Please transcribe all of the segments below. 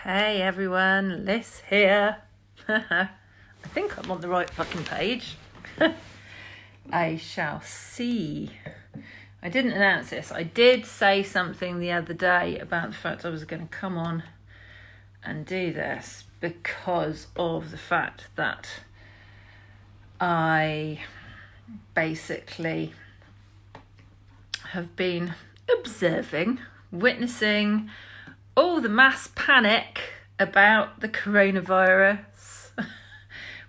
Hey everyone, Liz here. I think I'm on the right fucking page. I shall see. I didn't announce this. I did say something the other day about the fact I was going to come on and do this because of the fact that I basically have been observing, witnessing all the mass panic about the coronavirus,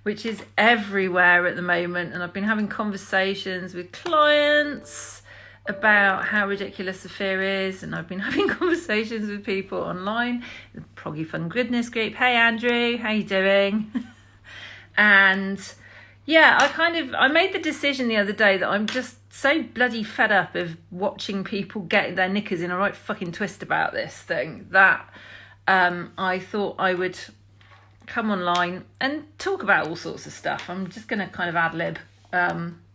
which is everywhere at the moment. And I've been having conversations with clients about how ridiculous the fear is. And I've been having conversations with people online, the Proggy Fun Goodness group. Hey, Andrew, how you doing? And yeah, I made the decision the other day that I'm just so bloody fed up of watching people getting their knickers in a right fucking twist about this thing that I thought I would come online and talk about all sorts of stuff. I'm just going to kind of ad-lib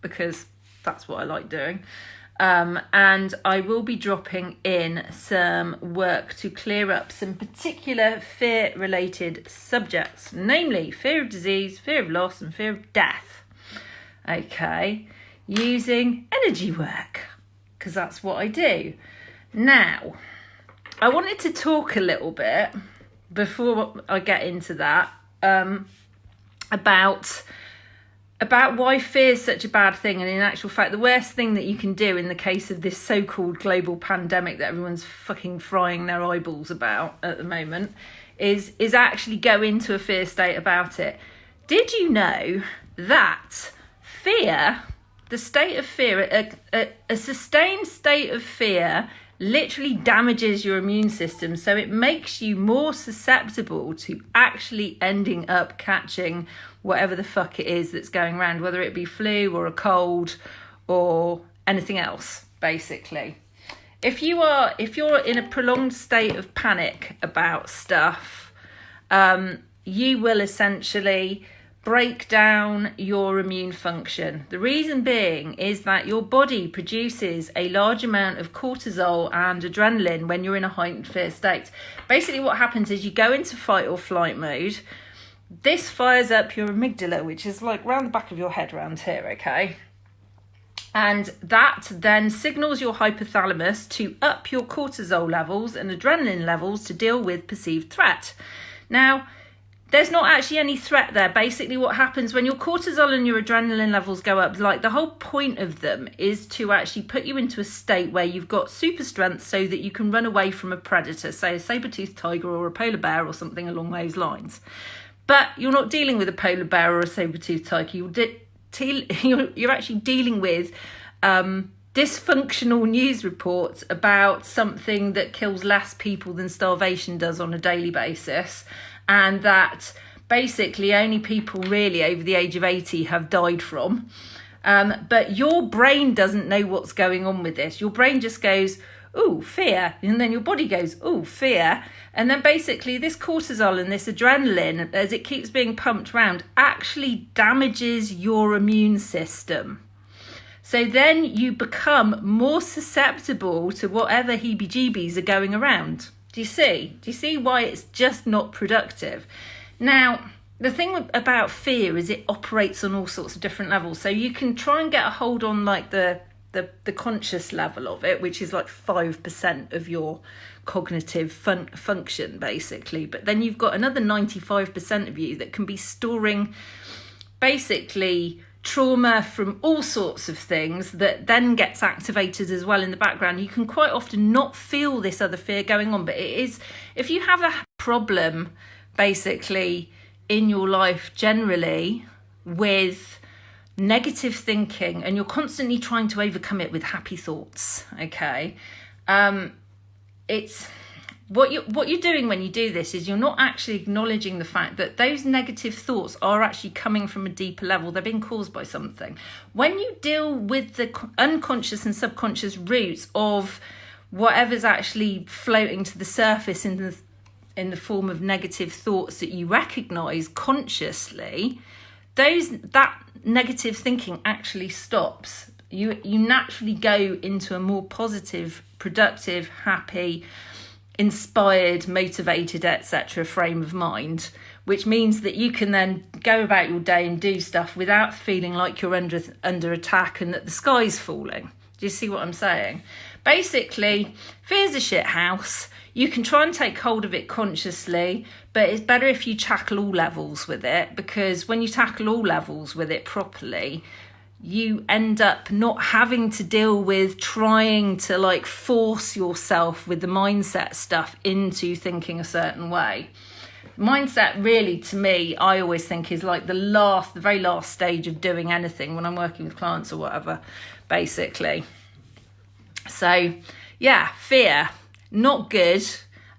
because that's what I like doing. And I will be dropping in some work to clear up some particular fear-related subjects, namely fear of disease, fear of loss, and fear of death. Okay, using energy work, because that's what I do. Now, I wanted to talk a little bit, before I get into that, about why fear is such a bad thing, and in actual fact the worst thing that you can do in the case of this so-called global pandemic that everyone's fucking frying their eyeballs about at the moment is actually go into a fear state about it. Did you know that fear, the state of fear, a sustained state of fear literally damages your immune system, so it makes you more susceptible to actually ending up catching whatever the fuck it is that's going around, whether it be flu or a cold or anything else, basically. If you're in a prolonged state of panic about stuff, you will essentially break down your immune function. The reason being is that your body produces a large amount of cortisol and adrenaline when you're in a heightened fear state. Basically what happens is you go into fight or flight mode. This fires up your amygdala, which is like round the back of your head around here, okay? And that then signals your hypothalamus to up your cortisol levels and adrenaline levels to deal with perceived threat. Now, there's not actually any threat there. Basically what happens when your cortisol and your adrenaline levels go up, like the whole point of them is to actually put you into a state where you've got super strength so that you can run away from a predator, say a saber-toothed tiger or a polar bear or something along those lines. But you're not dealing with a polar bear or a saber-toothed tiger. You're actually dealing with dysfunctional news reports about something that kills less people than starvation does on a daily basis, and that basically only people really over the age of 80 have died from. But your brain doesn't know what's going on with this. Your brain just goes, ooh, fear. And then your body goes, ooh, fear. And then basically this cortisol and this adrenaline, as it keeps being pumped around, actually damages your immune system. So then you become more susceptible to whatever heebie-jeebies are going around. Do you see? Do you see why it's just not productive? Now, the thing about fear is it operates on all sorts of different levels. So you can try and get a hold on like the conscious level of it, which is like 5% of your cognitive function, basically. But then you've got another 95% of you that can be storing basically trauma from all sorts of things that then gets activated as well in the background. You can quite often not feel this other fear going on, but it is, if you have a problem basically in your life generally with negative thinking and you're constantly trying to overcome it with happy thoughts, okay, it's what you're doing when you do this is you're not actually acknowledging the fact that those negative thoughts are actually coming from a deeper level. They're being caused by something. When you deal with the unconscious and subconscious roots of whatever's actually floating to the surface in the form of negative thoughts that you recognize consciously, that negative thinking actually stops. You naturally go into a more positive, productive, happy, inspired, motivated, etc. frame of mind, which means that you can then go about your day and do stuff without feeling like you're under attack and that the sky's falling. Do you see what I'm saying? Basically, fear's a shit house. You can try and take hold of it consciously, but it's better if you tackle all levels with it, because when you tackle all levels with it properly, you end up not having to deal with trying to like force yourself with the mindset stuff into thinking a certain way. Mindset really, to me, I always think is like the very last stage of doing anything when I'm working with clients or whatever, basically. So yeah, fear, not good.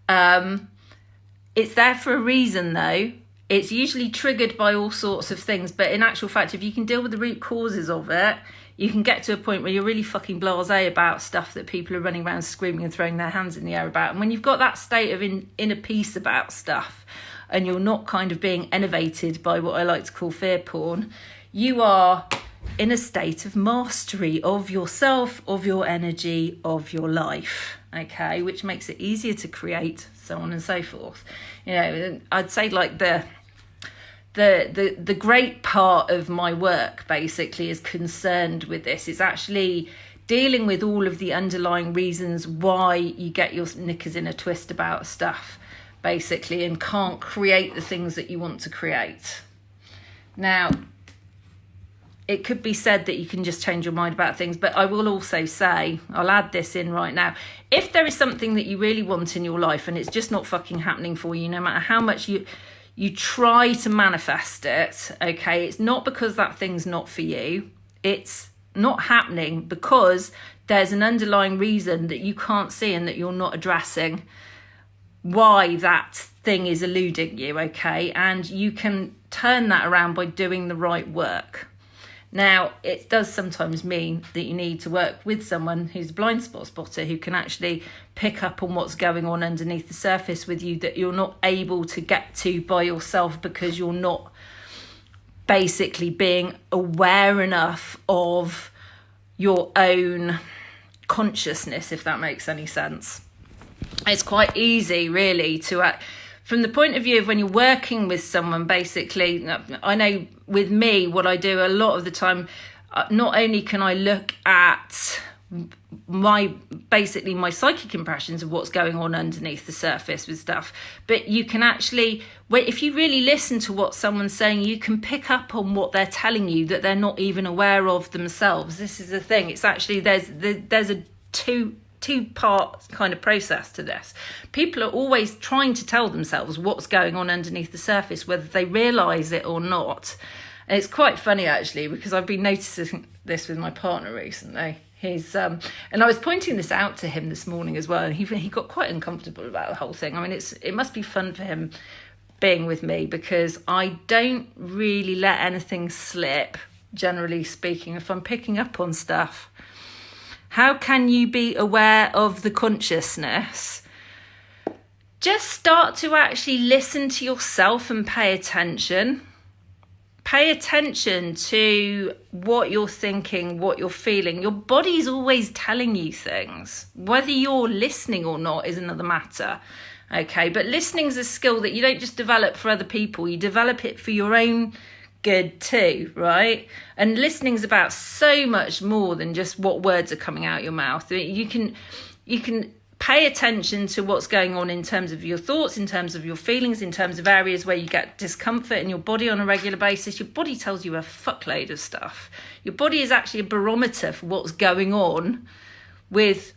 It's there for a reason though. It's usually triggered by all sorts of things, but in actual fact, if you can deal with the root causes of it, you can get to a point where you're really fucking blasé about stuff that people are running around screaming and throwing their hands in the air about. And when you've got that state of inner peace about stuff, and you're not kind of being enervated by what I like to call fear porn, you are in a state of mastery of yourself, of your energy, of your life, okay, which makes it easier to create, so on and so forth. You know, I'd say like the great part of my work basically is concerned with this. It's actually dealing with all of the underlying reasons why you get your knickers in a twist about stuff, basically, and can't create the things that you want to create. Now, it could be said that you can just change your mind about things, but I will also say, I'll add this in right now, if there is something that you really want in your life and it's just not fucking happening for you, no matter how much you try to manifest it, okay, it's not because that thing's not for you. It's not happening because there's an underlying reason that you can't see and that you're not addressing why that thing is eluding you, okay? And you can turn that around by doing the right work. Now, it does sometimes mean that you need to work with someone who's a blind spot spotter who can actually pick up on what's going on underneath the surface with you that you're not able to get to by yourself because you're not basically being aware enough of your own consciousness, if that makes any sense. It's quite easy, really, to from the point of view of when you're working with someone, basically, I know with me, what I do a lot of the time, not only can I look at my psychic impressions of what's going on underneath the surface with stuff, but you can actually, if you really listen to what someone's saying, you can pick up on what they're telling you that they're not even aware of themselves. This is the thing. It's actually, there's a two-part kind of process to this. People are always trying to tell themselves what's going on underneath the surface, whether they realise it or not. And it's quite funny, actually, because I've been noticing this with my partner recently. He's and I was pointing this out to him this morning as well, and he got quite uncomfortable about the whole thing. I mean, it must be fun for him being with me because I don't really let anything slip, generally speaking, if I'm picking up on stuff. How can you be aware of the consciousness? Just start to actually listen to yourself and pay attention. Pay attention to what you're thinking, what you're feeling. Your body's always telling you things. Whether you're listening or not is another matter. Okay, but listening is a skill that you don't just develop for other people. You develop it for your own good too, right? And listening is about so much more than just what words are coming out your mouth. You can pay attention to what's going on in terms of your thoughts, in terms of your feelings, in terms of areas where you get discomfort in your body on a regular basis. Your body tells you a fuckload of stuff. Your body is actually a barometer for what's going on with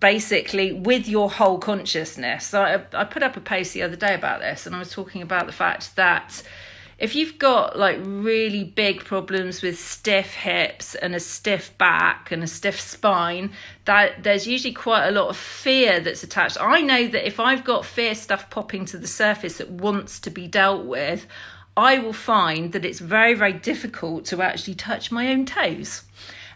your whole consciousness. So I put up a post the other day about this, and I was talking about the fact that if you've got like really big problems with stiff hips and a stiff back and a stiff spine, that there's usually quite a lot of fear that's attached. I know that if I've got fear stuff popping to the surface that wants to be dealt with, I will find that it's very, very difficult to actually touch my own toes.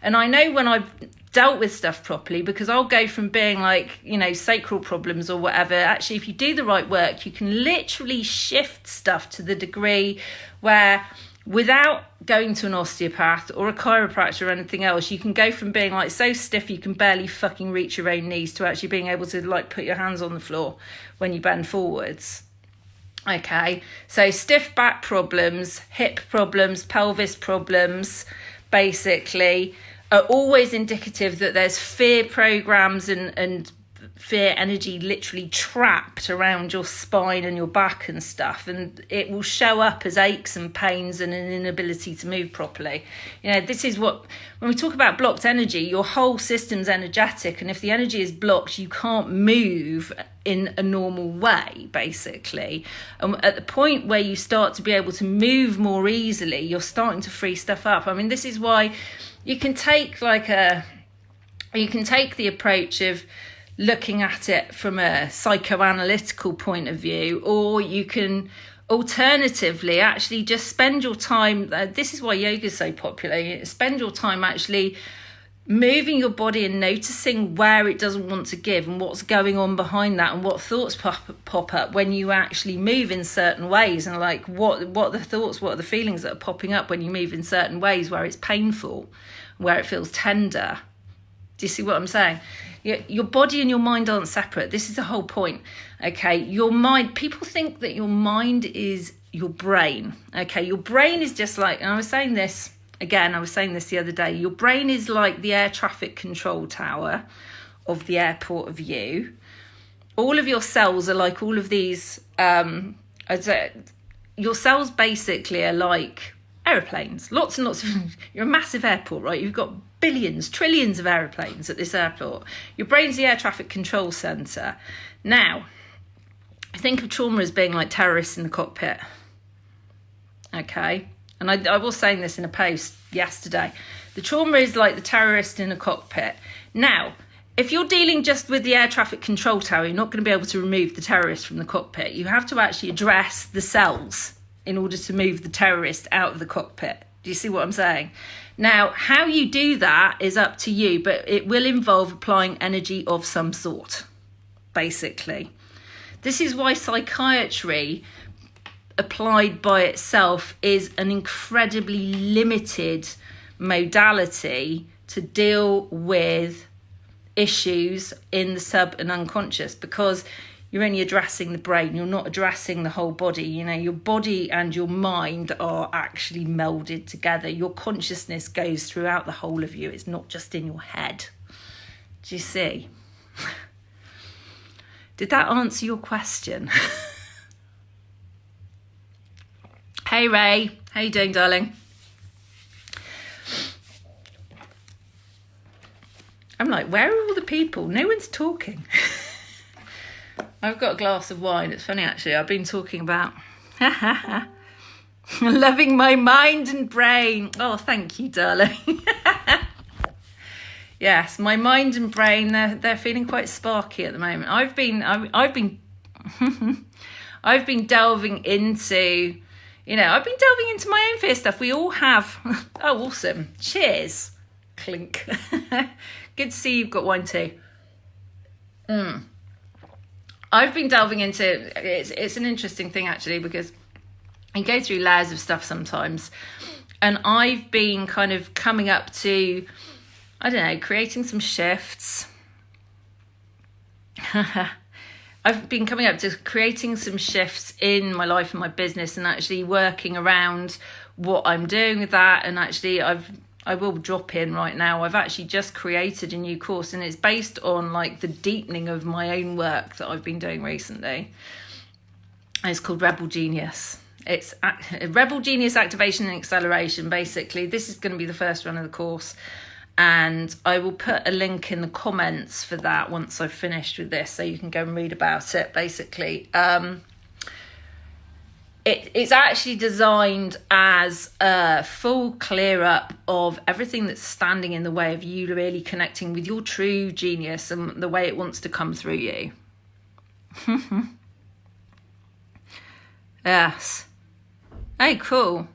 And I know when I've dealt with stuff properly, because I'll go from being like, sacral problems or whatever. Actually, if you do the right work, you can literally shift stuff to the degree where without going to an osteopath or a chiropractor or anything else, you can go from being like so stiff you can barely fucking reach your own knees to actually being able to like put your hands on the floor when you bend forwards. Okay, so stiff back problems, hip problems, pelvis problems, basically, are always indicative that there's fear programs and fear energy literally trapped around your spine and your back and stuff, and it will show up as aches and pains and an inability to move properly. This is what, when we talk about blocked energy, your whole system's energetic, and if the energy is blocked, you can't move in a normal way, basically. And at the point where you start to be able to move more easily, you're starting to free stuff up. I mean, this is why you can take the approach of looking at it from a psychoanalytical point of view, or you can alternatively actually just spend your time, this is why yoga is so popular, spend your time actually moving your body and noticing where it doesn't want to give and what's going on behind that, and what thoughts pop up when you actually move in certain ways, and like what are the thoughts, what are the feelings that are popping up when you move in certain ways, where it's painful, where it feels tender. Do you see what I'm saying? Your body and your mind aren't separate. This is the whole point. Okay, your mind, people think that your mind is your brain. Okay, your brain is just like, and I was saying this the other day, your brain is like the air traffic control tower of the airport of you. All of your cells are like all of these, your cells basically are like aeroplanes, lots and lots of, you're a massive airport, right? You've got billions, trillions of aeroplanes at this airport. Your brain's the air traffic control centre. Now, think of trauma as being like terrorists in the cockpit. Okay? And I was saying this in a post yesterday. The trauma is like the terrorist in a cockpit. Now, if you're dealing just with the air traffic control tower, you're not going to be able to remove the terrorist from the cockpit. You have to actually address the cells in order to move the terrorist out of the cockpit. Do you see what I'm saying? Now, how you do that is up to you, but it will involve applying energy of some sort, basically. This is why psychiatry, applied by itself, is an incredibly limited modality to deal with issues in the sub and unconscious, because you're only addressing the brain, you're not addressing the whole body. Your body and your mind are actually melded together. Your consciousness goes throughout the whole of you. It's not just in your head. Do you see? Did that answer your question? Hey Ray, how you doing, darling? I'm like, where are all the people? No one's talking. I've got a glass of wine. It's funny, actually. I've been talking about loving my mind and brain. Oh, thank you, darling. Yes, my mind and brain, they're feeling quite sparky at the moment. I've been I've been delving into, my own fear stuff. We all have. Oh, awesome. Cheers. Clink. Good to see you've got wine too. I've been delving into, it's an interesting thing actually, because you go through layers of stuff sometimes, and I've been kind of coming up to, creating some shifts. I've been coming up to creating some shifts in my life and my business, and actually working around what I'm doing with that. And actually I will drop in right now. I've actually just created a new course, and it's based on like the deepening of my own work that I've been doing recently. And it's called Rebel Genius. It's Rebel Genius Activation and Acceleration. Basically, this is going to be the first run of the course, and I will put a link in the comments for that once I've finished with this, so you can go and read about it. Basically, It's actually designed as a full clear up of everything that's standing in the way of you really connecting with your true genius and the way it wants to come through you. Yes. Oh, cool.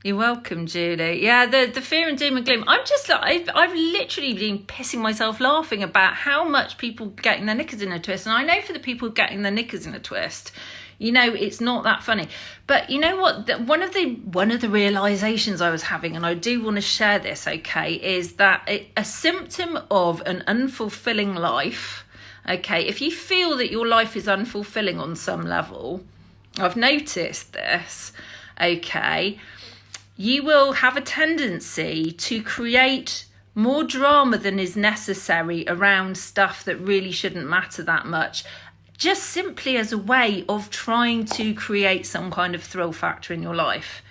You're welcome, Julie. Yeah, the fear and doom and gloom. I'm just like, I've literally been pissing myself laughing about how much people getting their knickers in a twist. And I know for the people getting their knickers in a twist, You know, it's not that funny. But you know what? One of the realizations I was having, and I do want to share this, okay, is that a symptom of an unfulfilling life, okay, if you feel that your life is unfulfilling on some level, I've noticed this, okay, you will have a tendency to create more drama than is necessary around stuff that really shouldn't matter that much, just simply as a way of trying to create some kind of thrill factor in your life.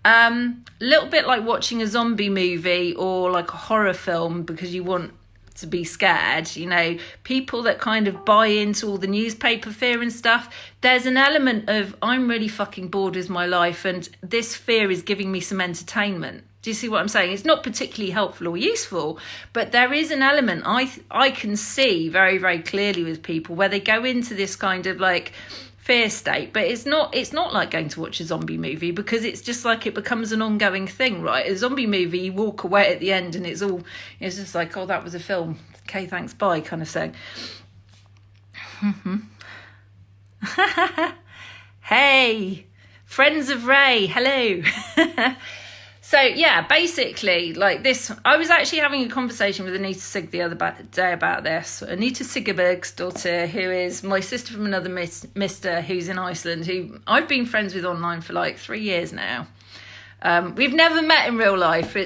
A little bit like watching a zombie movie or like a horror film because you want to be scared. You know, people that kind of buy into all the newspaper fear and stuff, there's an element of, I'm really fucking bored with my life and this fear is giving me some entertainment. Do you see what I'm saying? It's not particularly helpful or useful, but there is an element I can see very, very clearly with people where they go into this kind of like fear state, but it's not like going to watch a zombie movie, because it's just like it becomes an ongoing thing, right? A zombie movie, you walk away at the end and it's just like, oh, that was a film, okay, thanks, bye, kind of thing. Hey, friends of Ray, hello. So yeah, basically like this, I was actually having a conversation with Anita Sig the other day about this. Anita Sigurberg's daughter, who is my sister from another mister who's in Iceland, who I've been friends with online for like 3 years now. We've never met in real life.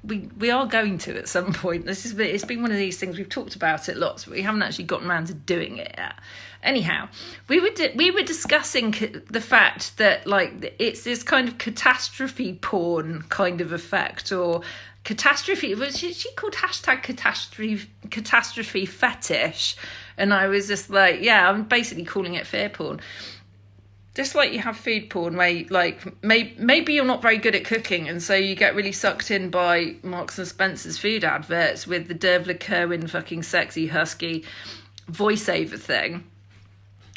We are going to at some point. It's been one of these things, we've talked about it lots, but we haven't actually gotten around to doing it yet. Anyhow, we were discussing the fact that like it's this kind of catastrophe porn kind of effect, or catastrophe. She called hashtag catastrophe fetish, and I was just like, yeah, I'm basically calling it fear porn. Just like you have food porn, where you, like maybe you're not very good at cooking, and so you get really sucked in by Marks and Spencer's food adverts with the Dervla Kerwin fucking sexy husky voiceover thing.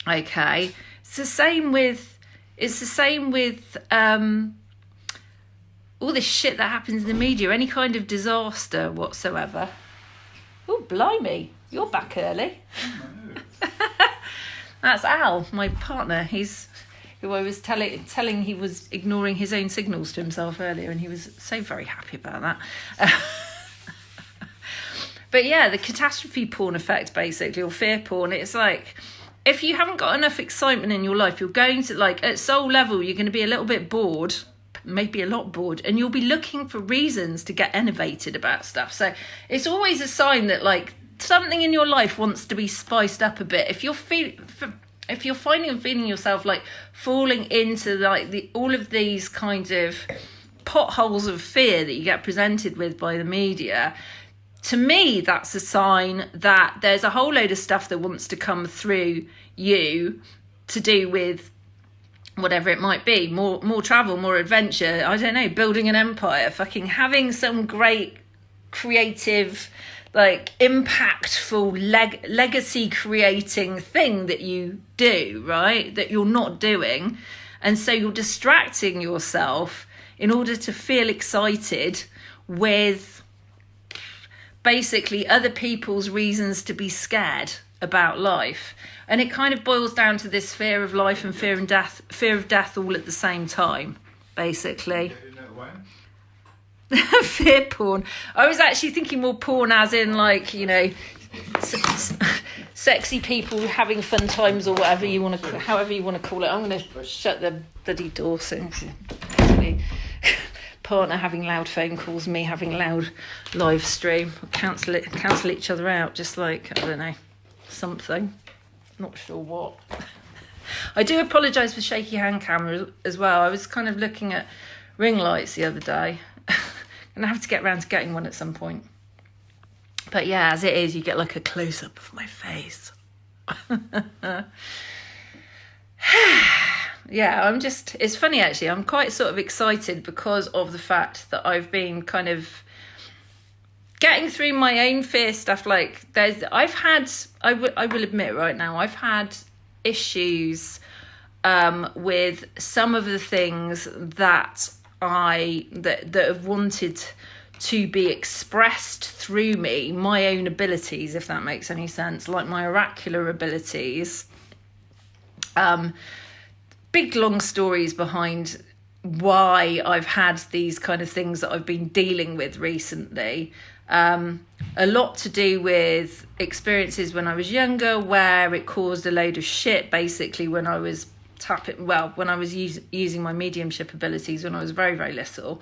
Okay, it's the same with all this shit that happens in the media, any kind of disaster whatsoever. Oh, blimey, you're back early. That's Al, my partner. Who I was telling he was ignoring his own signals to himself earlier, and he was so very happy about that. But yeah, the catastrophe porn effect, basically, or fear porn, it's like, if you haven't got enough excitement in your life, you're going to, like, at soul level, you're going to be a little bit bored, maybe a lot bored, and you'll be looking for reasons to get enervated about stuff. So it's always a sign that, like, something in your life wants to be spiced up a bit. If you're feeling yourself like falling into like all of these kinds of potholes of fear that you get presented with by the media, to me, that's a sign that there's a whole load of stuff that wants to come through you to do with whatever it might be, more travel, more adventure, I don't know, building an empire, fucking having some great creative, like impactful legacy creating thing that you do, right, that you're not doing. And so you're distracting yourself in order to feel excited with basically other people's reasons to be scared about life. And it kind of boils down to this fear of life and fear of death all at the same time, basically. Fear porn. I was actually thinking more porn as in, like, you know, sexy people having fun times, or whatever you want to, however you want to call it. I'm going to shut the bloody door soon. Partner having loud phone calls, me having loud live stream. Cancel each other out, just like, I don't know, something. Not sure what. I do apologise for shaky hand camera as well. I was kind of looking at ring lights the other day. And I have to get around to getting one at some point. But yeah, as it is, you get like a close-up of my face. Yeah, it's funny actually, I'm quite sort of excited because of the fact that I've been kind of getting through my own fear stuff. Like I will admit right now, I've had issues with some of the things that that have wanted to be expressed through me, my own abilities, if that makes any sense, like my oracular abilities. big long stories behind why I've had these kind of things that I've been dealing with recently. A lot to do with experiences when I was younger, where it caused a load of shit basically when I was when I was using my mediumship abilities when I was very, very little.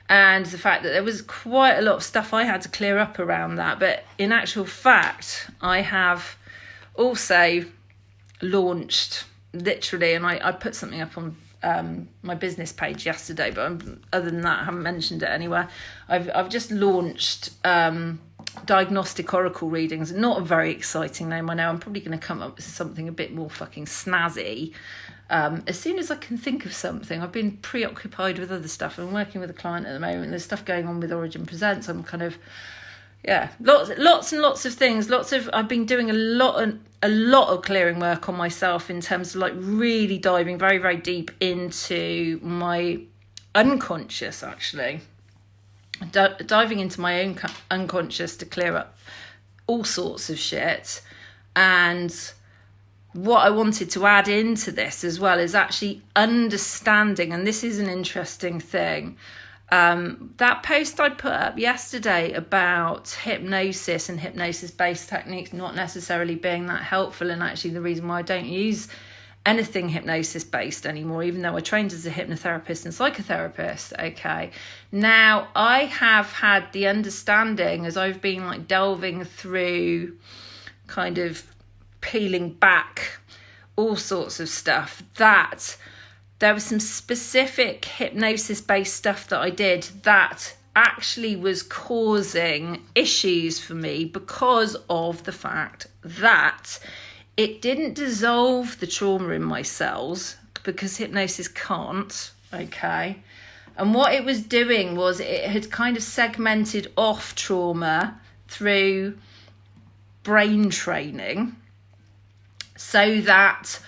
And the fact that there was quite a lot of stuff I had to clear up around that. But in actual fact, I have also launched, literally, and I put something up on my business page yesterday, but other than that I haven't mentioned it anywhere. I've just launched diagnostic oracle readings. Not a very exciting name, I know. I'm probably going to come up with something a bit more fucking snazzy as soon as I can think of something. I've been preoccupied with other stuff. I'm working with a client at the moment. There's stuff going on with Origin Presents. I'm kind of, lots and lots of things. I've been doing a lot of clearing work on myself in terms of like really diving very, very deep into my unconscious, actually. Diving into my own unconscious to clear up all sorts of shit. And what I wanted to add into this as well is actually understanding, and this is an interesting thing, that post I put up yesterday about hypnosis and hypnosis-based techniques not necessarily being that helpful, and actually the reason why I don't use anything hypnosis-based anymore, even though I trained as a hypnotherapist and psychotherapist. Okay, now I have had the understanding as I've been like delving through, kind of peeling back all sorts of stuff, that there was some specific hypnosis-based stuff that I did that actually was causing issues for me because of the fact that it didn't dissolve the trauma in my cells, because hypnosis can't, okay? And what it was doing was it had kind of segmented off trauma through brain training, so that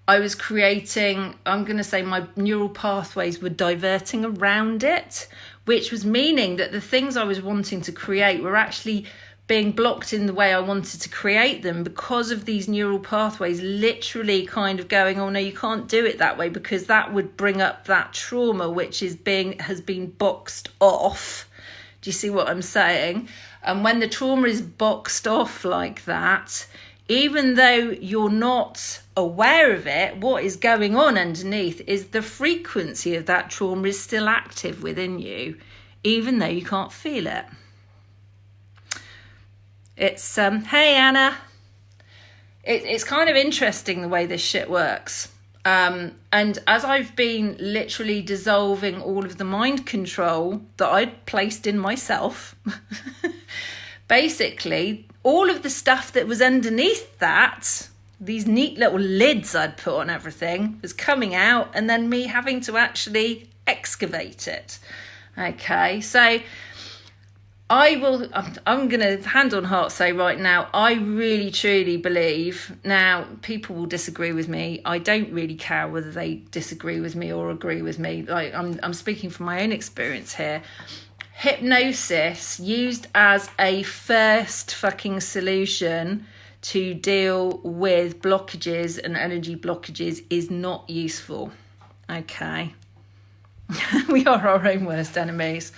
I was creating, I'm going to say my neural pathways were diverting around it, which was meaning that the things I was wanting to create were actually being blocked in the way I wanted to create them, because of these neural pathways literally kind of going, oh no, you can't do it that way, because that would bring up that trauma which has been boxed off. Do you see what I'm saying? And when the trauma is boxed off like that, even though you're not aware of it, what is going on underneath is the frequency of that trauma is still active within you, even though you can't feel it. It's, hey Anna, it's kind of interesting the way this shit works. And as I've been literally dissolving all of the mind control that I'd placed in myself, basically all of the stuff that was underneath that, these neat little lids I'd put on everything, was coming out, and then me having to actually excavate it. Okay, so I'm going to hand on heart say right now, I really truly believe, now people will disagree with me. I don't really care whether they disagree with me or agree with me. Like I'm speaking from my own experience here. Hypnosis used as a first fucking solution to deal with blockages and energy blockages is not useful. Okay. We are our own worst enemies.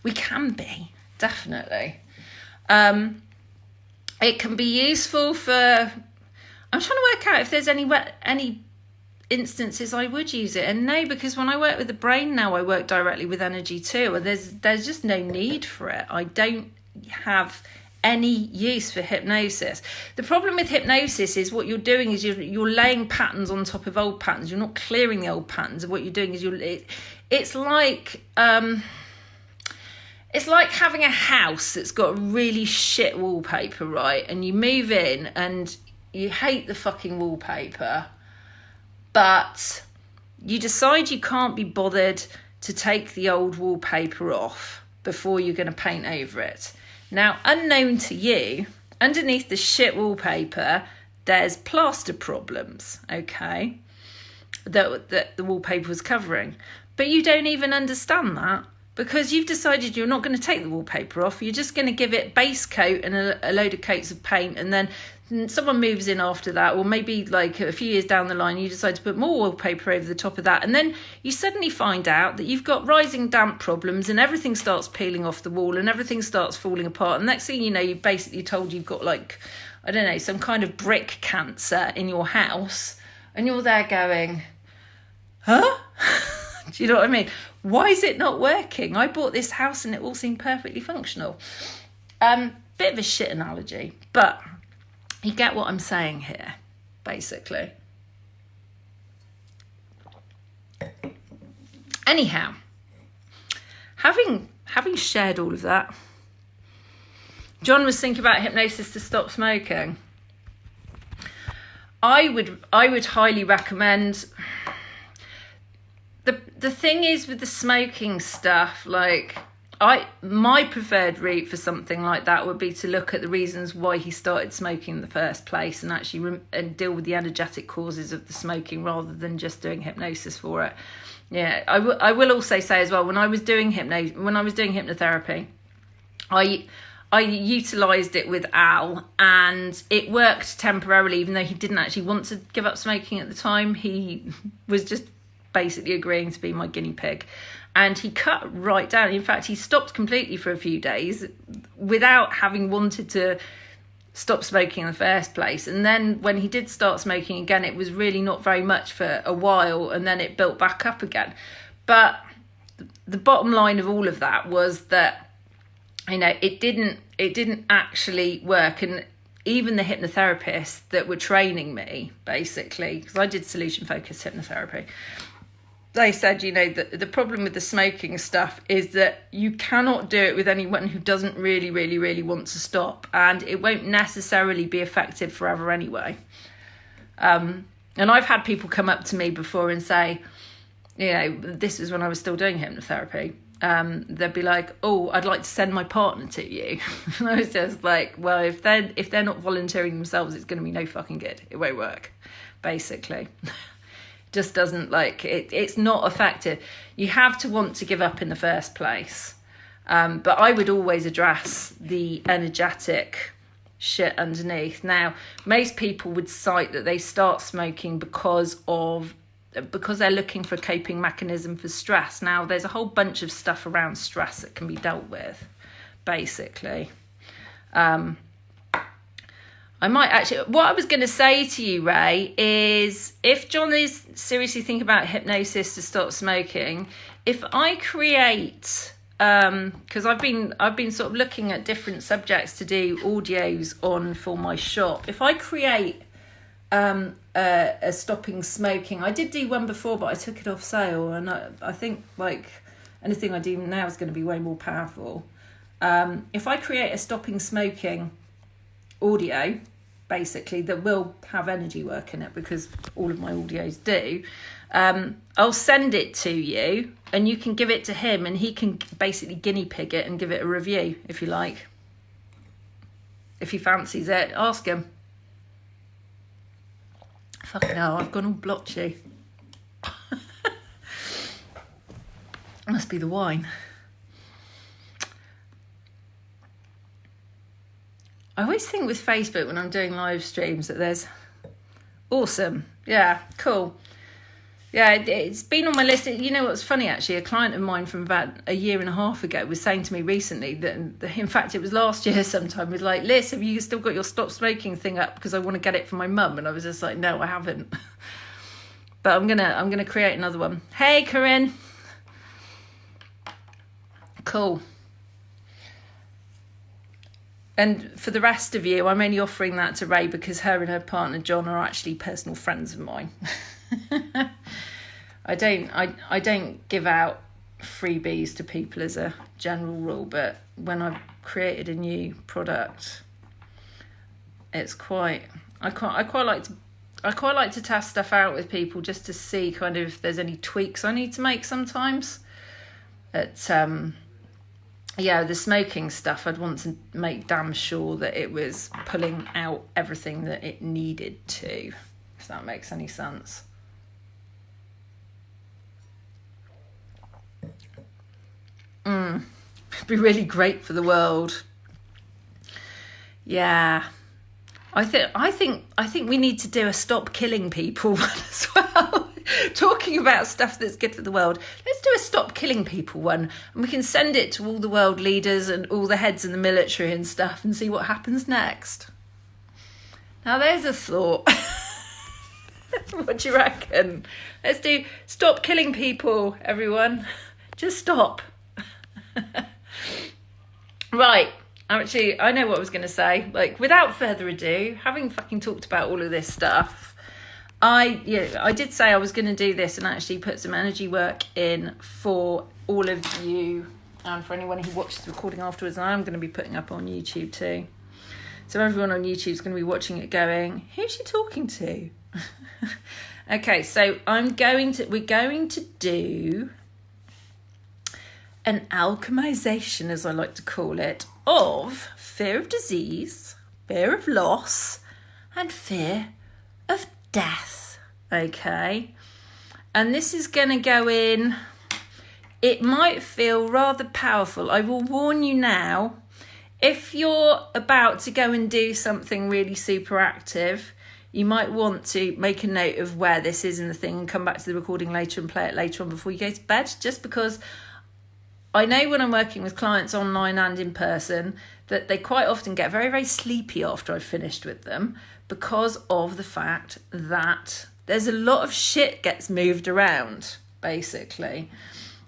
We can be, definitely. It can be useful for, I'm trying to work out if there's any instances I would use it, and no, because when I work with the brain now, I work directly with energy too, and there's just no need for it. I don't have any use for hypnosis. The problem with hypnosis is what you're doing is you're laying patterns on top of old patterns. You're not clearing the old patterns. What you're doing is it's like having a house that's got really shit wallpaper, right? And you move in and you hate the fucking wallpaper, but you decide you can't be bothered to take the old wallpaper off before you're going to paint over it. Now, unknown to you, underneath the shit wallpaper, there's plaster problems, okay, that the wallpaper was covering. But you don't even understand that, because you've decided you're not going to take the wallpaper off. You're just going to give it base coat and a load of coats of paint, and then someone moves in after that, or maybe like a few years down the line, you decide to put more wallpaper over the top of that, and then you suddenly find out that you've got rising damp problems and everything starts peeling off the wall and everything starts falling apart. And next thing you know, you're basically told you've got like, I don't know, some kind of brick cancer in your house, and you're there going, huh? Do you know what I mean? Why is it not working? I bought this house and it all seemed perfectly functional. Bit of a shit analogy, but you get what I'm saying here, basically. Anyhow, having shared all of that, John was thinking about hypnosis to stop smoking. I would highly recommend. The thing is with the smoking stuff, like my preferred route for something like that would be to look at the reasons why he started smoking in the first place and actually and deal with the energetic causes of the smoking rather than just doing hypnosis for it. Yeah, I will also say as well, when I was doing hypnotherapy, I utilised it with Al, and it worked temporarily, even though he didn't actually want to give up smoking at the time. He was just basically agreeing to be my guinea pig, and he cut right down. In fact, he stopped completely for a few days without having wanted to stop smoking in the first place. And then when he did start smoking again, it was really not very much for a while, and then it built back up again. But the bottom line of all of that was that, you know, it didn't actually work. And even the hypnotherapists that were training me, basically, because I did solution focused hypnotherapy, they said, you know, the problem with the smoking stuff is that you cannot do it with anyone who doesn't really, really, really want to stop, and it won't necessarily be effective forever anyway. And I've had people come up to me before and say, you know, this is when I was still doing hypnotherapy. They'd be like, oh, I'd like to send my partner to you. And I was just like, well, if they're not volunteering themselves, it's going to be no fucking good. It won't work, basically. Just doesn't, like, it's not effective. You have to want to give up in the first place. But I would always address the energetic shit underneath. Now, most people would cite that they start smoking because they're looking for a coping mechanism for stress. Now, there's a whole bunch of stuff around stress that can be dealt with, basically. I might actually, what I was going to say to you, Ray, is if John is seriously thinking about hypnosis to stop smoking, if I create, because I've been sort of looking at different subjects to do audios on for my shop. If I create a stopping smoking, I did do one before, but I took it off sale, and I think like anything I do now is going to be way more powerful. If I create a stopping smoking audio, basically, that will have energy work in it, because all of my audios do, I'll send it to you and you can give it to him, and he can basically guinea pig it and give it a review if you like. If he fancies it, ask him. Fucking hell, I've gone all blotchy. Must be the wine. I always think with Facebook when I'm doing live streams that there's awesome. Yeah, cool. Yeah, it's been on my list. You know what's funny, actually? A client of mine from about a year and a half ago was saying to me recently that, in fact, it was last year sometime, was like, Liz, have you still got your stop smoking thing up? Because I want to get it for my mum. And I was just like, no, I haven't. But I'm gonna create another one. Hey, Corinne. Cool. And for the rest of you, I'm only offering that to Ray because her and her partner John are actually personal friends of mine. I don't give out freebies to people as a general rule, but when I've created a new product, it's quite I quite like to test stuff out with people just to see kind of if there's any tweaks I need to make sometimes. Yeah, the smoking stuff, I'd want to make damn sure that it was pulling out everything that it needed to, if that makes any sense. It'd be really great for the world. Yeah. I think we need to do a stop killing people one as well. Talking about stuff that's good for the world. Let's do a stop killing people one, and we can send it to all the world leaders and all the heads in the military and stuff and see what happens next. Now there's a thought. What do you reckon? Let's do stop killing people, everyone. Just stop. Right. Actually, I know what I was going to say. Like, without further ado, having fucking talked about all of this stuff, I did say I was going to do this and actually put some energy work in for all of you and for anyone who watches the recording afterwards. And I'm going to be putting up on YouTube too. So everyone on YouTube is going to be watching it going, who's she talking to? Okay, so we're going to do an alchemization, as I like to call it, of fear of disease, fear of loss, and fear of death. Okay, and this is going to go in. It might feel rather powerful. I will warn you now, if you're about to go and do something really super active, you might want to make a note of where this is in the thing and come back to the recording later and play it later on before you go to bed, just because I know when I'm working with clients online and in person that they quite often get very, very sleepy after I've finished with them because of the fact that there's a lot of shit gets moved around, basically.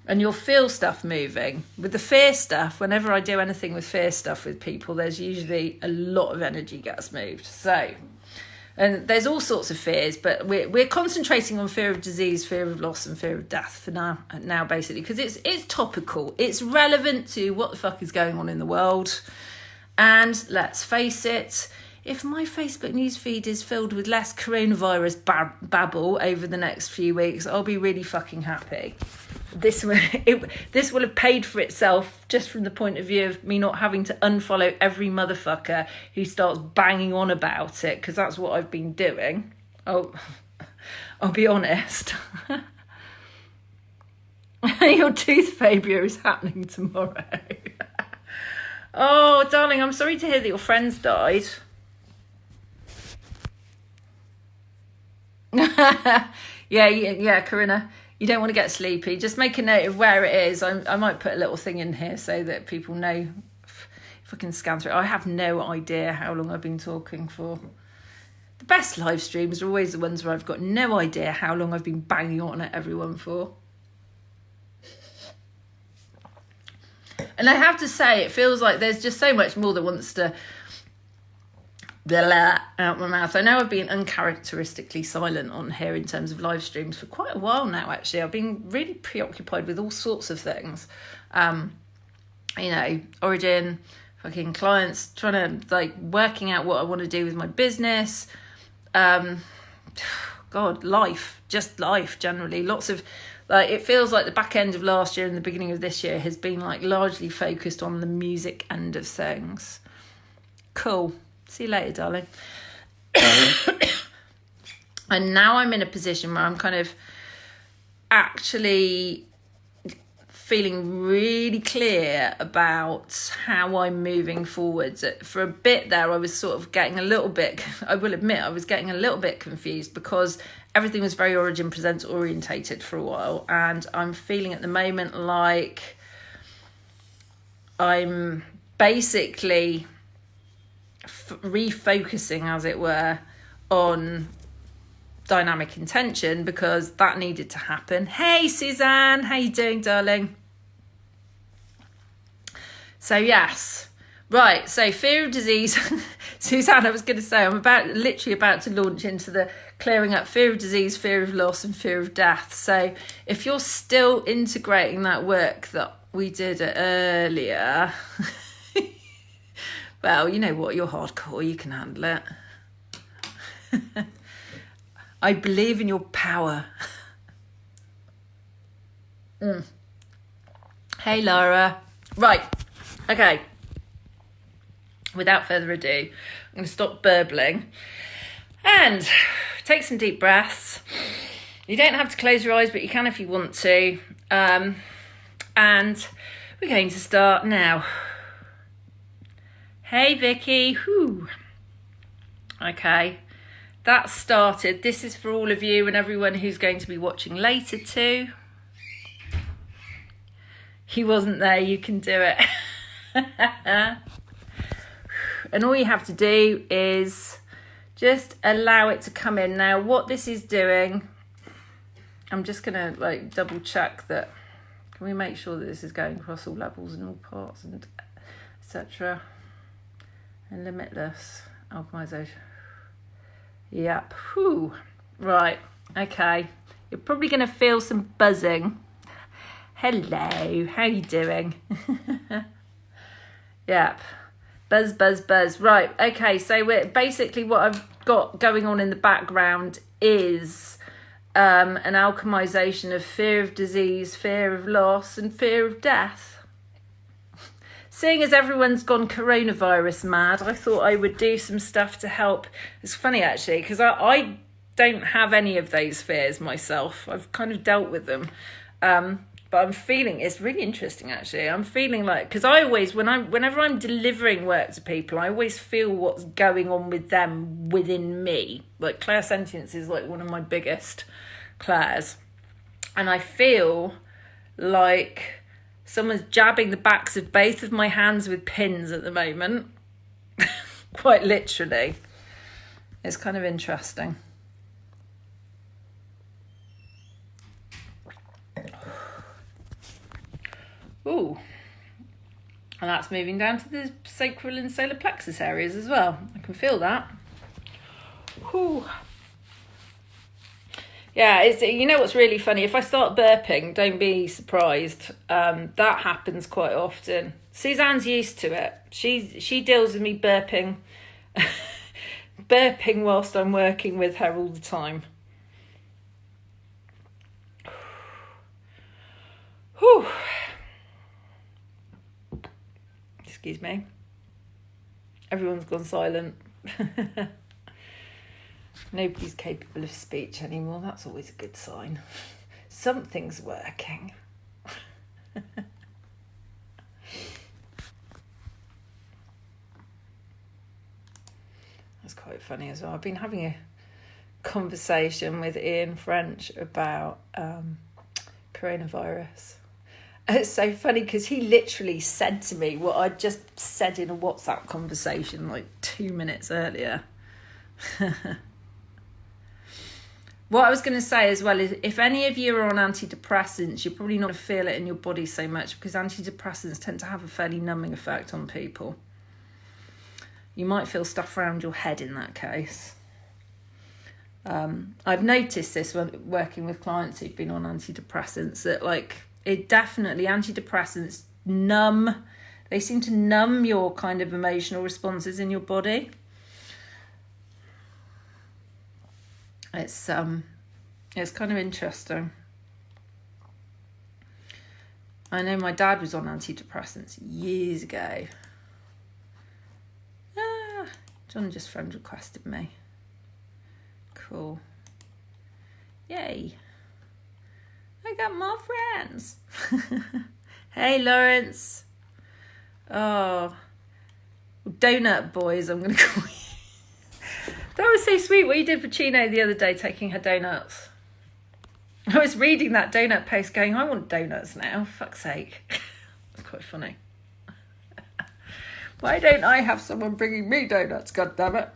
And you'll feel stuff moving. With the fear stuff, whenever I do anything with fear stuff with people, there's usually a lot of energy gets moved. So, and there's all sorts of fears, but we're concentrating on fear of disease, fear of loss, and fear of death for now basically, because it's topical. It's relevant to what the fuck is going on in the world. And let's face it, if my Facebook newsfeed is filled with less coronavirus babble over the next few weeks, I'll be really fucking happy. This will have paid for itself just from the point of view of me not having to unfollow every motherfucker who starts banging on about it, because that's what I've been doing. Oh, I'll be honest. Your tooth phobia is happening tomorrow. Oh, darling, I'm sorry to hear that your friends died. Yeah, Corinna. You don't want to get sleepy. Just make a note of where it is. I might put a little thing in here so that people know if I can scan through it. I have no idea how long I've been talking for. The best live streams are always the ones where I've got no idea how long I've been banging on at everyone for. And I have to say, it feels like there's just so much more that wants to out my mouth. I know I've been uncharacteristically silent on here in terms of live streams for quite a while now, actually. I've been really preoccupied with all sorts of things. Origin, fucking clients, trying to, working out what I want to do with my business. Life generally. Lots of, it feels like the back end of last year and the beginning of this year has been, largely focused on the music end of things. Cool. See you later, darling. And now I'm in a position where I'm kind of actually feeling really clear about how I'm moving forwards. For a bit there, I was sort of getting a little bit, I will admit, I was getting a little bit confused because everything was very Origin Presents orientated for a while. And I'm feeling at the moment like I'm basically refocusing, as it were, on dynamic intention because that needed to happen. Hey Suzanne, how you doing, darling? So yes, right, so fear of disease. Suzanne, I was going to say, I'm literally about to launch into the clearing up fear of disease, fear of loss, and fear of death. So if you're still integrating that work that we did earlier, well, you know what, you're hardcore, you can handle it. I believe in your power. Hey, Laura. Right, okay. Without further ado, I'm going to stop burbling and take some deep breaths. You don't have to close your eyes, but you can if you want to. And we're going to start now. Hey, Vicky. Whew. Okay, that started. This is for all of you and everyone who's going to be watching later too. He wasn't there, you can do it. And all you have to do is just allow it to come in. Now, what this is doing, I'm just going to like double check that. Can we make sure that this is going across all levels and all parts and etc. And limitless alchemization. Yep. Whew. Right. Okay. You're probably going to feel some buzzing. Hello. How you doing? Yep. Buzz, buzz, buzz. Right. Okay. So we're basically what I've got going on in the background is an alchemization of fear of disease, fear of loss, and fear of death. Seeing as everyone's gone coronavirus mad, I thought I would do some stuff to help. It's funny actually, because I don't have any of those fears myself. I've kind of dealt with them. But I'm feeling, it's really interesting actually. I'm feeling like, because I always, whenever I'm delivering work to people, I always feel what's going on with them within me. Like clairsentience is like one of my biggest clairs. And I feel like someone's jabbing the backs of both of my hands with pins at the moment. Quite literally. It's kind of interesting. Ooh, and that's moving down to the sacral and solar plexus areas as well. I can feel that. Ooh. Yeah, you know what's really funny? If I start burping, don't be surprised. That happens quite often. Suzanne's used to it. She deals with me burping, burping whilst I'm working with her all the time. Whew. Excuse me. Everyone's gone silent. Nobody's capable of speech anymore. That's always a good sign. Something's working. That's quite funny as well. I've been having a conversation with Ian French about coronavirus. It's so funny because he literally said to me what I just said in a WhatsApp conversation like 2 minutes earlier. What I was going to say as well is if any of you are on antidepressants, you're probably not going to feel it in your body so much because antidepressants tend to have a fairly numbing effect on people. You might feel stuff around your head in that case. I've noticed this when working with clients who've been on antidepressants that like it definitely, antidepressants numb, they seem to numb your kind of emotional responses in your body. It's kind of interesting. I know my dad was on antidepressants years ago. John just friend requested me. Cool. Yay. I got more friends. Hey, Lawrence. Oh, donut boys, I'm going to call you. That was so sweet what you did for Chino the other day, taking her donuts. I was reading that donut post going, I want donuts now, fuck's sake. It's quite funny. Why don't I have someone bringing me donuts, God damn it?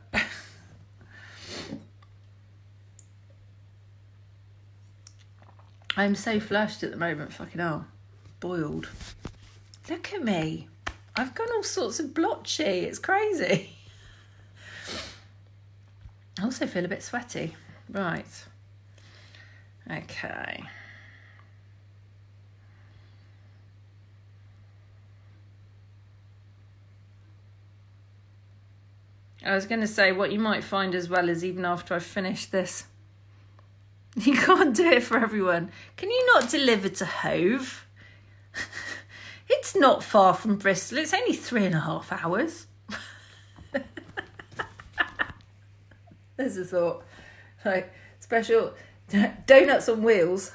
I'm so flushed at the moment, fucking hell. Boiled. Look at me. I've gone all sorts of blotchy. It's crazy. I also feel a bit sweaty. Right. Okay. I was going to say what you might find as well is even after I've finished this, you can't do it for everyone. Can you not deliver to Hove? It's not far from Bristol. It's only 3.5 hours. There's a thought. Like, special donuts on wheels.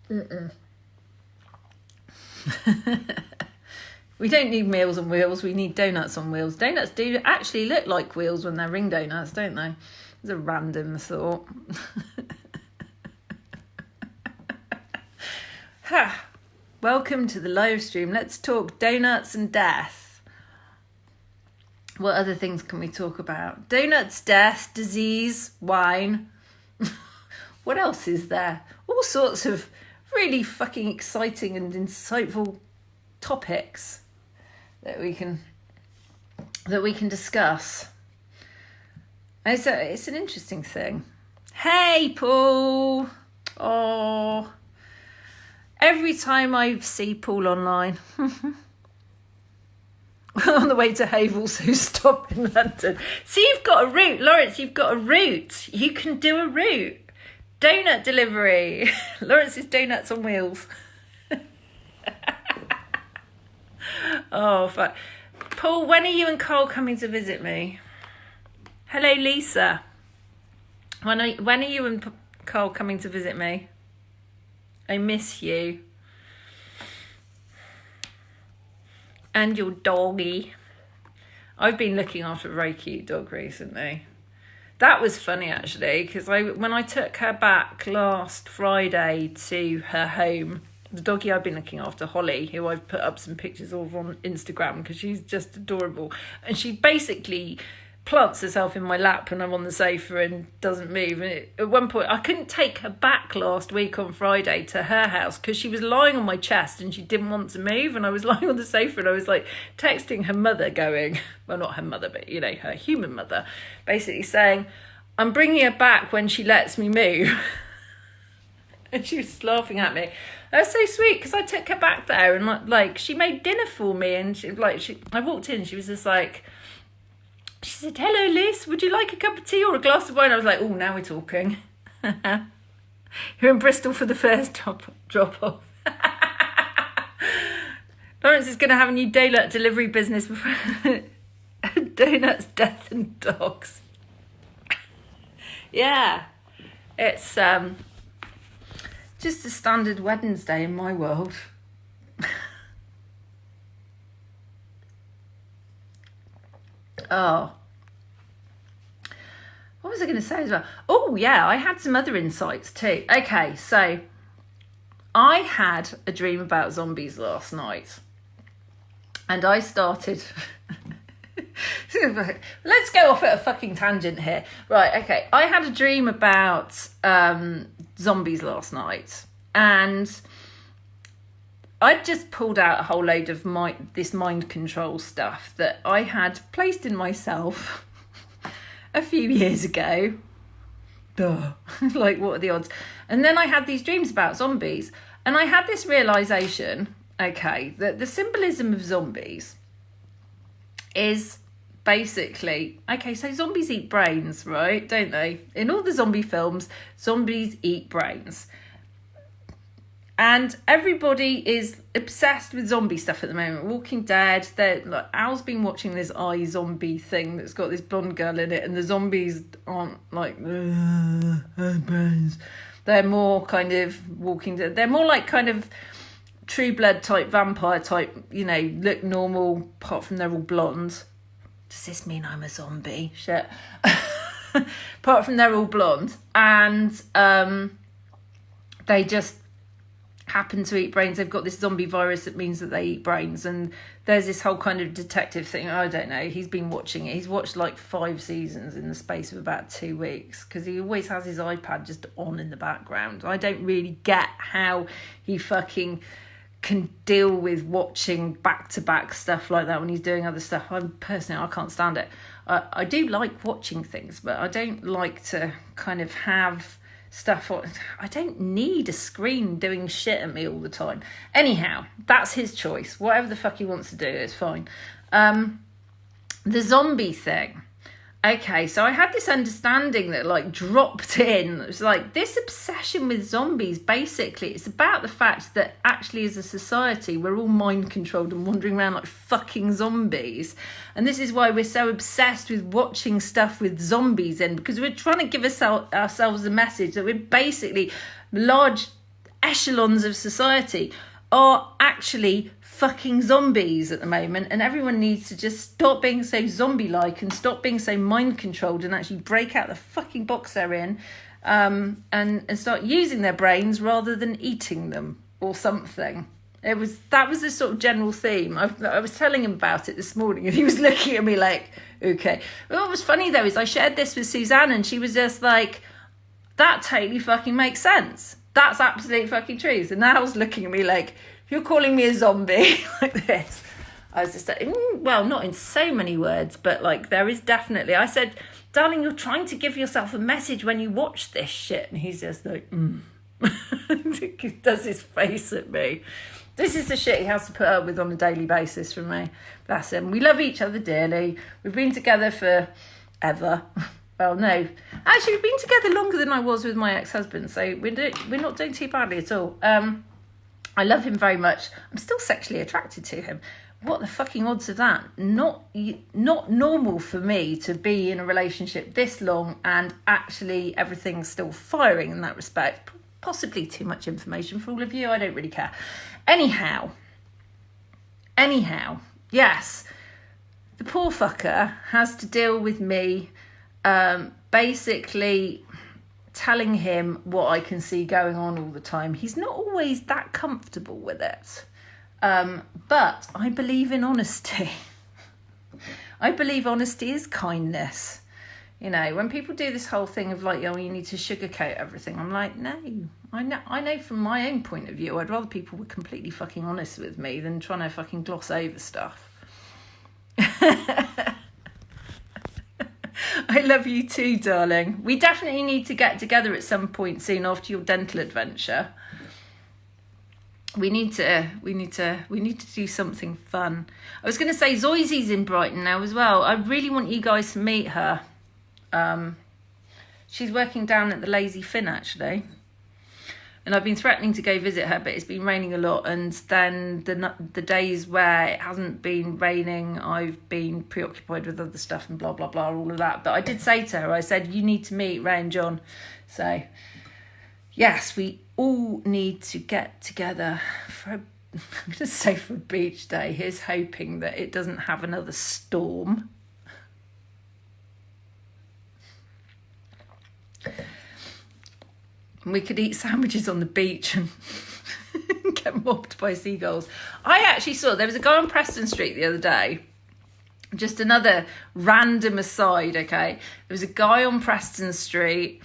We don't need Meals on Wheels, we need donuts on wheels. Donuts do actually look like wheels when they're ring donuts, don't they? It's a random thought. Ha! Welcome to the live stream. Let's talk donuts and death. What other things can we talk about? Donuts, death, disease, wine. What else is there? All sorts of really fucking exciting and insightful topics that we can discuss. It's an interesting thing. Hey, Paul. Oh, every time I see Paul online, on the way to Havel, so stop in London. See, you've got a route, Lawrence. You've got a route. You can do a route. Donut delivery. Lawrence's Donuts on Wheels. Oh, fuck. Paul, when are you and Cole coming to visit me? Hello, Lisa. When are you and Cole coming to visit me? I miss you. And your doggy. I've been looking after a very cute dog recently. That was funny, actually, because when I took her back last Friday to her home, the doggy I've been looking after, Holly, who I've put up some pictures of on Instagram because she's just adorable. And she basically plants herself in my lap when I'm on the sofa and doesn't move. And at one point, I couldn't take her back last week on Friday to her house because she was lying on my chest and she didn't want to move. And I was lying on the sofa and I was like texting her mother going, well, not her mother, but, you know, her human mother, basically saying, I'm bringing her back when she lets me move. And she was laughing at me. That was so sweet because I took her back there and like she made dinner for me. And I walked in, she was just like, she said, hello, Liz, would you like a cup of tea or a glass of wine? I was like, oh, now we're talking. You're in Bristol for the first drop off. Lawrence is going to have a new donut delivery business before donuts, death and dogs. Yeah, it's just a standard Wednesday in my world. Oh, what was I going to say as well? Oh, yeah, I had some other insights too. Okay, so I had a dream about zombies last night. And I started... Let's go off at a fucking tangent here. Right, okay. I had a dream about zombies last night. And I'd just pulled out a whole load of this mind control stuff that I had placed in myself a few years ago. Duh. Like, what are the odds? And then I had these dreams about zombies. And I had this realisation, okay, that the symbolism of zombies is basically, okay, so zombies eat brains, right? Don't they? In all the zombie films, zombies eat brains. And everybody is obsessed with zombie stuff at the moment. Walking Dead, like, Al's been watching this zombie thing that's got this blonde girl in it, and the zombies aren't like brains. They're more kind of Walking Dead. They're more like kind of True Blood type, vampire type, you know, look normal, apart from they're all blonde. Does this mean I'm a zombie? Shit. Apart from they're all blonde. And they just happen to eat brains. They've got this zombie virus that means that they eat brains. And there's this whole kind of detective thing. I don't know. He's been watching it. He's watched like 5 seasons in the space of about 2 weeks because he always has his iPad just on in the background. I don't really get how he fucking can deal with watching back-to-back stuff like that when he's doing other stuff. I can't stand it. I do like watching things, but I don't like to kind of have stuff on. I don't need a screen doing shit at me all the time. Anyhow, that's his choice. Whatever the fuck he wants to do, it's fine. The zombie thing. Okay, so I had this understanding that like dropped in. It was like this obsession with zombies, basically, it's about the fact that actually as a society, we're all mind controlled and wandering around like fucking zombies. And this is why we're so obsessed with watching stuff with zombies in, because we're trying to give ourselves a message that we're basically large echelons of society are actually fucking zombies at the moment, and everyone needs to just stop being so zombie-like and stop being so mind-controlled and actually break out the fucking box they're in, and start using their brains rather than eating them or something. That was the sort of general theme. I was telling him about it this morning, and he was looking at me like, okay. What was funny though is I shared this with Suzanne, and she was just like, that totally fucking makes sense. That's absolute fucking truth. And now I was looking at me like, you're calling me a zombie like this. I was just like, well, not in so many words, but like there is definitely. I said, darling, you're trying to give yourself a message when you watch this shit. And he's just like, he does his face at me. This is the shit he has to put up with on a daily basis from me. Bless him. We love each other dearly. We've been together for ever. Well, no. Actually, we've been together longer than I was with my ex-husband, so we're not doing too badly at all. I love him very much. I'm still sexually attracted to him. What the fucking odds of that? Not normal for me to be in a relationship this long and actually everything's still firing in that respect. Possibly too much information for all of you. I don't really care. Anyhow, yes, the poor fucker has to deal with me basically telling him what I can see going on all the time. He's not always that comfortable with it. But I believe in honesty. I believe honesty is kindness. You know, when people do this whole thing of like, oh, you need to sugarcoat everything, I'm like, no, I know from my own point of view, I'd rather people were completely fucking honest with me than trying to fucking gloss over stuff. I love you too, darling. We definitely need to get together at some point soon after your dental adventure. We need to do something fun. I was going to say Zoysi's in Brighton now as well. I really want you guys to meet her. She's working down at the Lazy Fin actually, and I've been threatening to go visit her, but it's been raining a lot, and then the days where it hasn't been raining, I've been preoccupied with other stuff and blah blah blah, all of that. But I did say to her, I said, you need to meet Ray and John. So yes, we all need to get together for I'm going to say for a beach day. Here's hoping that it doesn't have another storm. We could eat sandwiches on the beach and get mobbed by seagulls. I actually saw, there was a guy on Preston Street the other day. Just another random aside, okay? There was a guy on Preston Street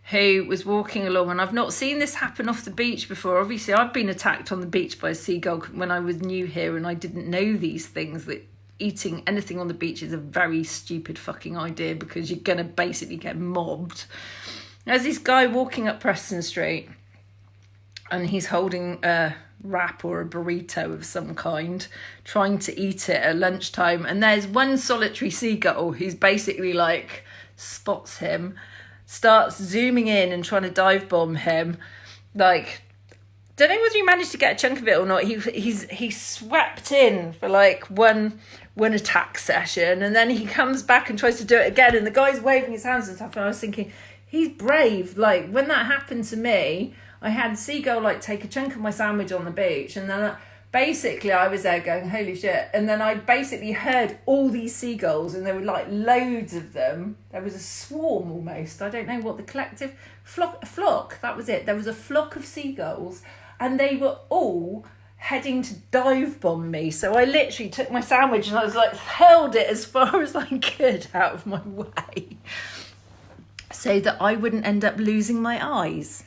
who was walking along, and I've not seen this happen off the beach before. Obviously, I've been attacked on the beach by a seagull when I was new here, and I didn't know these things, that eating anything on the beach is a very stupid fucking idea because you're going to basically get mobbed. There's this guy walking up Preston Street, and he's holding a wrap or a burrito of some kind, trying to eat it at lunchtime. And there's one solitary seagull who's basically like spots him, starts zooming in and trying to dive bomb him. Like, don't know whether he managed to get a chunk of it or not. He swept in for like one attack session, and then he comes back and tries to do it again, and the guy's waving his hands and stuff. And I was thinking, he's brave. Like, when that happened to me, I had seagull like take a chunk of my sandwich on the beach, and then basically I was there going, holy shit. And then I basically heard all these seagulls, and there were like loads of them. There was a swarm almost. I don't know what the collective flock, that was it. There was a flock of seagulls, and they were all heading to dive bomb me. So I literally took my sandwich and I was like, held it as far as I could out of my way, so that I wouldn't end up losing my eyes.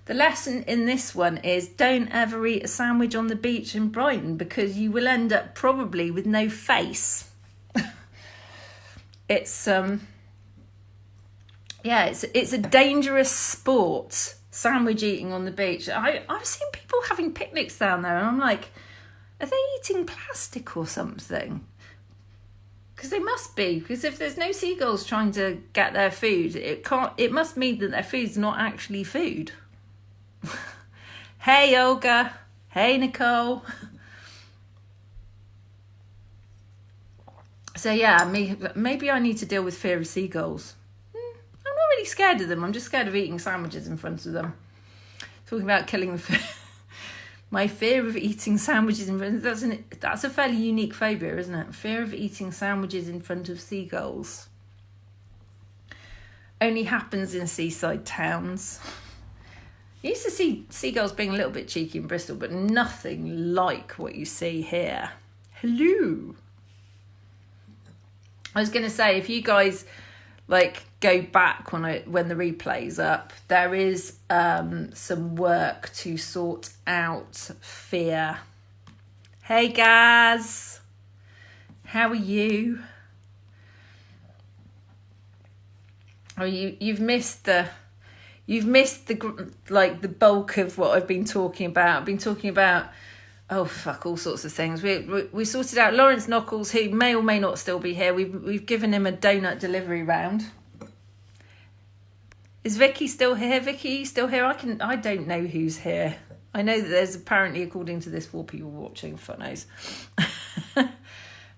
The lesson in this one is don't ever eat a sandwich on the beach in Brighton, because you will end up probably with no face. It's a dangerous sport, sandwich eating on the beach. I've seen people having picnics down there, and I'm like, are they eating plastic or something? Because they must be, because if there's no seagulls trying to get their food, it must mean that their food's not actually food. Hey Olga, hey Nicole. So yeah, maybe I need to deal with fear of seagulls. I'm not really scared of them, I'm just scared of eating sandwiches in front of them. It's Talking about killing the fear. My fear of eating sandwiches in front of... That's a fairly unique phobia, isn't it? Fear of eating sandwiches in front of seagulls. Only happens in seaside towns. You used to see seagulls being a little bit cheeky in Bristol, but nothing like what you see here. Hello. I was going to say, if you guys go back when the replay's up, there is some work to sort out fear. Hey Gaz, how are you? Oh, you've missed the bulk of what I've been talking about. I've been talking about all sorts of things. We sorted out Lawrence Knuckles, who may or may not still be here. We've given him a donut delivery round. Is Vicky still here? Vicky, you still here? I don't know who's here. I know that there's apparently, according to this, 4 people watching. Fuck knows.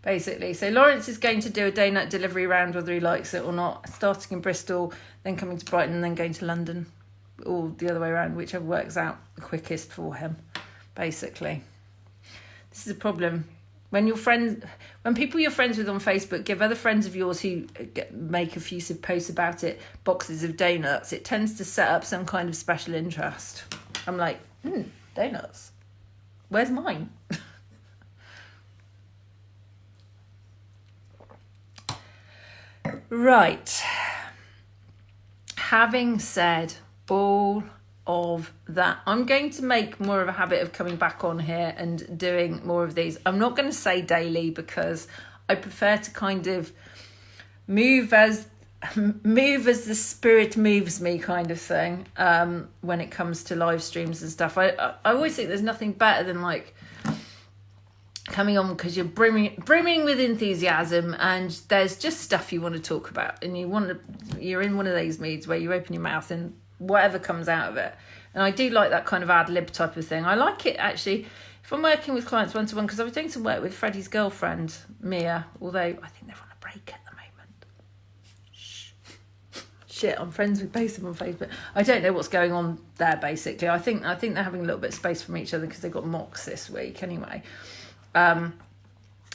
Basically, so Lawrence is going to do a donut delivery round, whether he likes it or not, starting in Bristol, then coming to Brighton, and then going to London, or the other way around, whichever works out the quickest for him. Basically, this is a problem when people you're friends with on Facebook give other friends of yours who make effusive posts about it boxes of donuts. It tends to set up some kind of special interest. I'm like, donuts. Where's mine? Right. Having said all of that, I'm going to make more of a habit of coming back on here and doing more of these. I'm not going to say daily because I prefer to kind of move as the spirit moves me, kind of thing, when it comes to live streams and stuff. I always think there's nothing better than coming on because you're brimming with enthusiasm and there's just stuff you want to talk about, and you're in one of those moods where you open your mouth and whatever comes out of it. And I do like that kind of ad lib type of thing. I like it actually if I'm working with clients one-to-one, because I was doing some work with Freddie's girlfriend Mia, although I think they're on a break at the moment. Shit, I'm friends with both of them on Facebook. I don't know what's going on there. Basically, I think they're having a little bit of space from each other because they've got mocks this week anyway. And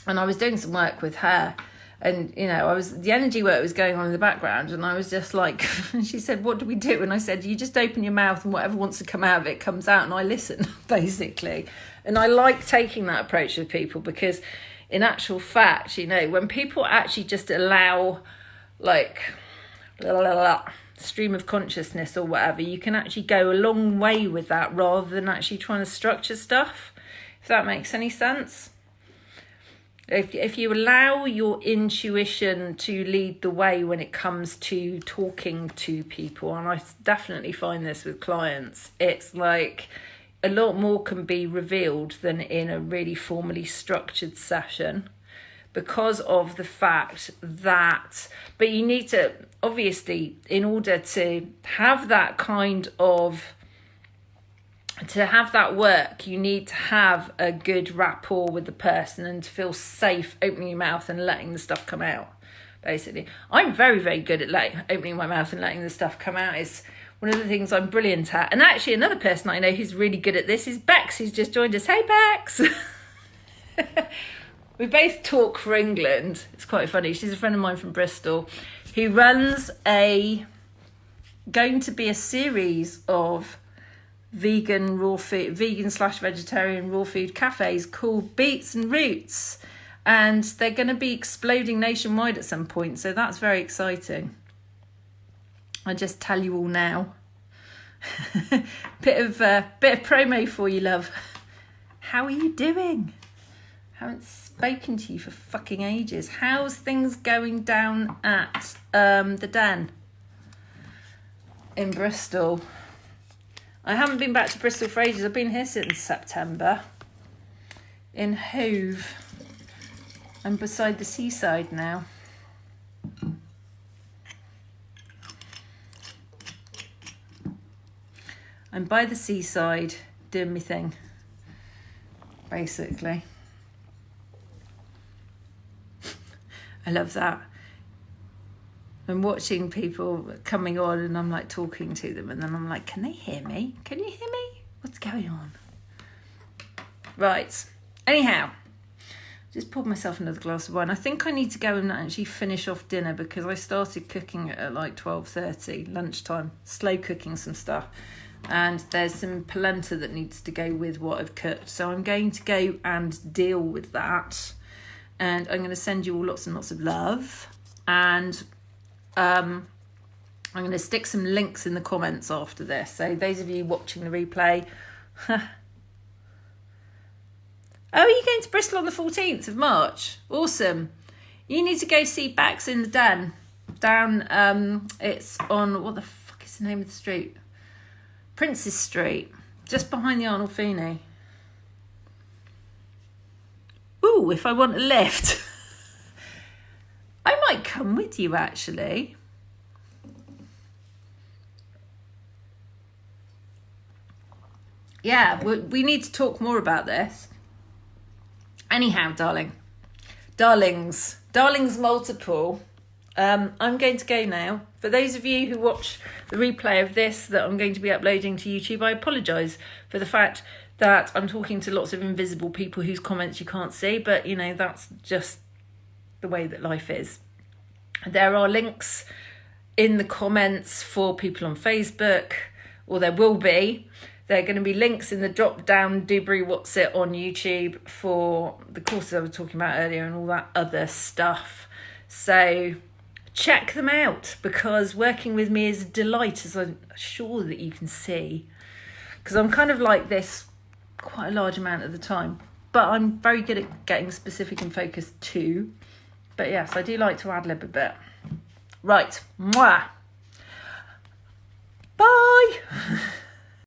I was doing some work with her, and the energy work was going on in the background, and I was just like, she said, "What do we do?" And I said, "You just open your mouth, and whatever wants to come out of it comes out." And I listen, basically. And I like taking that approach with people because, in actual fact, when people actually just allow, stream of consciousness or whatever, you can actually go a long way with that rather than actually trying to structure stuff. If that makes any sense. If you allow your intuition to lead the way when it comes to talking to people, and I definitely find this with clients, it's like a lot more can be revealed than in a really formally structured session because of the fact that, but you need to, obviously, in order to have that kind of, to have that work, you need to have a good rapport with the person and to feel safe opening your mouth and letting the stuff come out, basically. I'm very, very good at opening my mouth and letting the stuff come out. It's one of the things I'm brilliant at. And actually, another person I know who's really good at this is Bex, who's just joined us. Hey, Bex! We both talk for England. It's quite funny. She's a friend of mine from Bristol who runs going to be a series of vegan/vegetarian raw food cafes called Beets and Roots, and they're going to be exploding nationwide at some point, so that's very exciting. I'll just tell you all now. bit of promo for you, love. How are you doing? Haven't spoken to you for fucking ages. How's things going down at the Den in Bristol? I haven't been back to Bristol for ages. I've been here since September. In Hove. I'm beside the seaside now. I'm by the seaside doing my thing, basically. I love that. I'm watching people coming on and I'm talking to them, and then I'm like, can they hear me? Can you hear me? What's going on? Right. Anyhow, just poured myself another glass of wine. I think I need to go and actually finish off dinner because I started cooking at like 12:30, lunchtime, slow cooking some stuff. And there's some polenta that needs to go with what I've cooked. So I'm going to go and deal with that. And I'm going to send you all lots and lots of love. And I'm going to stick some links in the comments after this. So those of you watching the replay... Oh, you're going to Bristol on the 14th of March? Awesome. You need to go see Bax in the Den. Down, it's on, what the fuck is the name of the street? Princes Street. Just behind the Arnolfini. Ooh, if I want a lift. I might come with you, actually. Yeah, we need to talk more about this. Anyhow, darlings multiple, I'm going to go now. For those of you who watch the replay of this that I'm going to be uploading to YouTube, I apologise for the fact that I'm talking to lots of invisible people whose comments you can't see, but, you know, that's just the way that life is. There are links in the comments for people on Facebook, or there will be. There are going to be links in the drop-down Dubry What's It on YouTube for the courses I was talking about earlier and all that other stuff. So check them out, because working with me is a delight, as I'm sure that you can see. Because I'm kind of like this quite a large amount of the time. But I'm very good at getting specific and focused too. But yes, I do like to ad-lib a bit. Right. Mwah. Bye.